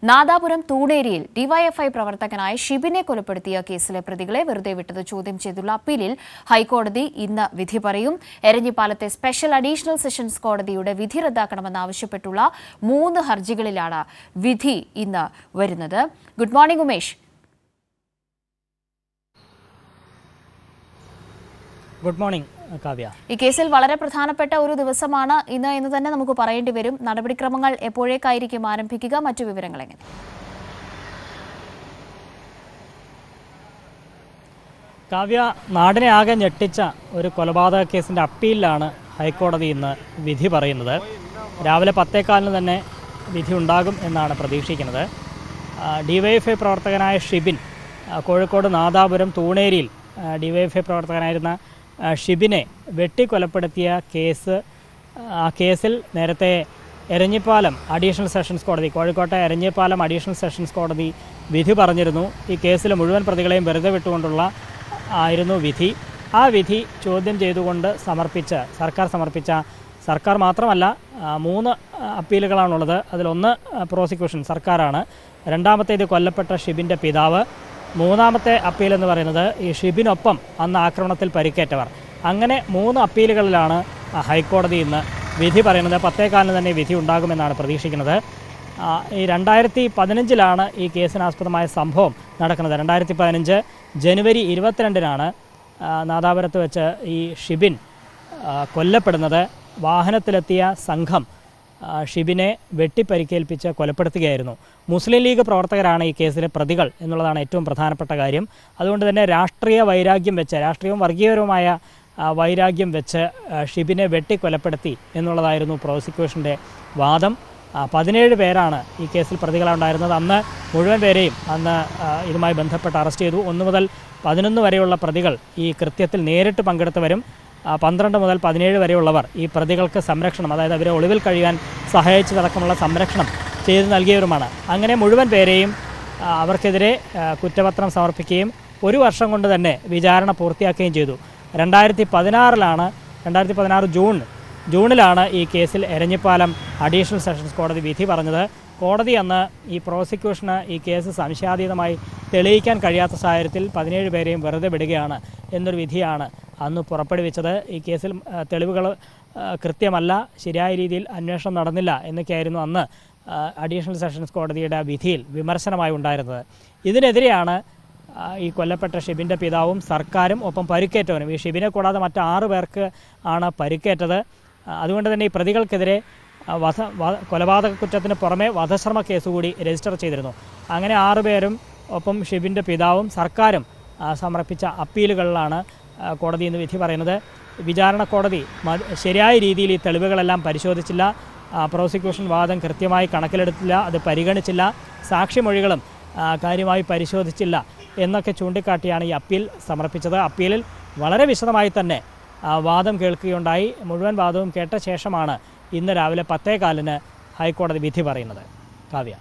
Nadapuram തൂണേരിയിൽ DYFI പ്രവർത്തകനായ ഷിബിനെ കൊലപ്പെടുത്തിയ കേസിലെ പ്രതികളെ വെറുതെ വിട്ടത് ചോദ്യം ചെയ്തുള്ള അപ്പീലിൽ ഹൈക്കോടതി ഇന്ന് വിധി പറയും. എരഞ്ഞിപ്പാലത്തെ സ്പെഷ്യൽ അഡീഷണൽ സെഷൻസ് കോടതിയുടെ വിധി റദ്ദാക്കണമെന്നാവശ്യപ്പെട്ടുള്ള 3 ഹർജികളിലാണ് വിധി ഇന്ന് വരുന്നത്. Good morning Umesh. Good morning Kavya. ഈ കേസിൽ വളരെ പ്രധാനപ്പെട്ട ഒരു ദിവസമാണ് ഇന്ന് എന്ന് തന്നെ നമുക്ക് പറയേണ്ടി വരും. നടപടിക്രമങ്ങൾ എപ്പോഴേക്കായിരിക്കും ആരംഭിക്കുക? മറ്റു വിവരങ്ങൾ എങ്ങനെ? കാവ്യ, നാടിനെ ആകെ ഞെട്ടിച്ച ഒരു കൊലപാതക കേസിൻ്റെ അപ്പീലിലാണ് ഹൈക്കോടതി ഇന്ന് വിധി പറയുന്നത്. രാവിലെ 10:15 തന്നെ വിധി ഉണ്ടാകും എന്നാണ് പ്രതീക്ഷിക്കുന്നത്. ഡിവൈഎഫ്ഐ പ്രവർത്തകനായ ഷിബിൻ, കോഴിക്കോട് നാദാപുരം തൂണേരിയിൽ ഡിവൈഎഫ്ഐ പ്രവർത്തകനായിരുന്ന ഷിബിനെ വെട്ടിക്കൊലപ്പെടുത്തിയ കേസിൽ നേരത്തെ എരഞ്ഞിപ്പാലം അഡീഷണൽ സെഷൻസ് കോടതി, കോഴിക്കോട്ടെ എരഞ്ഞിപ്പാലം അഡീഷണൽ സെഷൻസ് കോടതി വിധി പറഞ്ഞിരുന്നു. ഈ കേസിലെ മുഴുവൻ പ്രതികളെയും വെറുതെ വിട്ടുകൊണ്ടുള്ള ആയിരുന്നു വിധി. ആ വിധി ചോദ്യം ചെയ്തുകൊണ്ട് സർക്കാർ മാത്രമല്ല 3 അപ്പീലുകളാണുള്ളത്. അതിലൊന്ന് പ്രോസിക്യൂഷൻ, സർക്കാരാണ്. രണ്ടാമത്തേത് കൊല്ലപ്പെട്ട ഷിബിൻ്റെ പിതാവ്. മൂന്നാമത്തെ അപ്പീൽ എന്ന് പറയുന്നത് ഈ ഷിബിനൊപ്പം അന്ന് ആക്രമണത്തിൽ പരിക്കേറ്റവർ. അങ്ങനെ 3 അപ്പീലുകളിലാണ് ഹൈക്കോടതി ഇന്ന് വിധി പറയുന്നത്. 10:15 തന്നെ വിധി ഉണ്ടാകുമെന്നാണ് പ്രതീക്ഷിക്കുന്നത്. ഈ 2015 ഈ കേസിനാസ്പദമായ സംഭവം നടക്കുന്നത്. 2015 ജനുവരി 22 നാദാപുരത്ത് വെച്ച് ഈ ഷിബിൻ കൊല്ലപ്പെടുന്നത്. വാഹനത്തിലെത്തിയ സംഘം ഷിബിനെ വെട്ടിപ്പരിക്കേൽപ്പിച്ച് കൊലപ്പെടുത്തുകയായിരുന്നു. മുസ്ലിം ലീഗ് പ്രവർത്തകരാണ് ഈ കേസിലെ പ്രതികൾ എന്നുള്ളതാണ് ഏറ്റവും പ്രധാനപ്പെട്ട കാര്യം. അതുകൊണ്ട് തന്നെ രാഷ്ട്രീയവും വർഗീയപരവുമായ വൈരാഗ്യം വെച്ച് ഷിബിനെ വെട്ടിക്കൊലപ്പെടുത്തി എന്നുള്ളതായിരുന്നു പ്രോസിക്യൂഷൻ്റെ വാദം. 17 പേരാണ് ഈ കേസിൽ പ്രതികളുണ്ടായിരുന്നത്. അന്ന് മുഴുവൻ പേരെയും ഇതുമായി ബന്ധപ്പെട്ട് അറസ്റ്റ് ചെയ്തു. 1 മുതൽ 11 വരെയുള്ള പ്രതികൾ ഈ കൃത്യത്തിൽ നേരിട്ട് പങ്കെടുത്തവരും 12 മുതൽ 17 വരെയുള്ളവർ ഈ പ്രതികൾക്ക് സംരക്ഷണം, അതായത് അവരെ ഒളിവിൽ കഴിയാൻ സഹായിച്ചതടക്കമുള്ള സംരക്ഷണം ചെയ്തു നൽകിയവരുമാണ്. അങ്ങനെ മുഴുവൻ പേരെയും അവർക്കെതിരെ കുറ്റപത്രം സമർപ്പിക്കുകയും 1 വർഷം കൊണ്ട് തന്നെ വിചാരണ പൂർത്തിയാക്കുകയും ചെയ്തു. 2016 ജൂണിലാണ് ഈ കേസിൽ എരഞ്ഞിപ്പാലം അഡീഷണൽ സെഷൻസ് കോടതി വിധി പറഞ്ഞത്. കോടതി അന്ന് ഈ പ്രോസിക്യൂഷന് ഈ കേസ് സംശയാതീതമായി തെളിയിക്കാൻ കഴിയാത്ത സാഹചര്യത്തിൽ 17 പേരെയും വെറുതെ വിടുകയാണ് എന്നൊരു വിധിയാണ് അന്ന് പുറപ്പെടുവിച്ചത്. ഈ കേസിൽ തെളിവുകൾ കൃത്യമല്ല, ശരിയായ രീതിയിൽ അന്വേഷണം നടന്നില്ല എന്നൊക്കെയായിരുന്നു അന്ന് അഡീഷണൽ സെഷൻസ് കോടതിയുടെ വിധിയിൽ വിമർശനമായി ഉണ്ടായിരുന്നത്. ഇതിനെതിരെയാണ് ഈ കൊല്ലപ്പെട്ട ഷിബിൻ്റെ പിതാവും സർക്കാരും ഒപ്പം പരിക്കേറ്റവനും. ഈ ഷിബിനെ കൂടാതെ മറ്റ് 6 പേർക്ക് ആണ് പരിക്കേറ്റത്. അതുകൊണ്ട് തന്നെ ഈ പ്രതികൾക്കെതിരെ കൊലപാതക കുറ്റത്തിന് പുറമെ വധശ്രമ കേസ് കൂടി രജിസ്റ്റർ ചെയ്തിരുന്നു. അങ്ങനെ 6 പേരും ഒപ്പം ഷിബിൻ്റെ പിതാവും സർക്കാരും സമർപ്പിച്ച അപ്പീലുകളിലാണ് കോടതി ഇന്ന് വിധി പറയുന്നത്. വിചാരണ കോടതി ശരിയായ രീതിയിൽ ഈ തെളിവുകളെല്ലാം പരിശോധിച്ചില്ല. പ്രോസിക്യൂഷൻ വാദം കൃത്യമായി കണക്കിലെടുത്തില്ല, അത് പരിഗണിച്ചില്ല. സാക്ഷിമൊഴികളും കാര്യമായി പരിശോധിച്ചില്ല എന്നൊക്കെ ചൂണ്ടിക്കാട്ടിയാണ് ഈ അപ്പീൽ സമർപ്പിച്ചത്. അപ്പീലിൽ വളരെ വിശദമായി തന്നെ വാദം കേൾക്കുകയുണ്ടായി. മുഴുവൻ വാദവും കേട്ട ശേഷമാണ് ഇന്ന് രാവിലെ 10:15 ഹൈക്കോടതി വിധി പറയുന്നത്. കാവ്യ.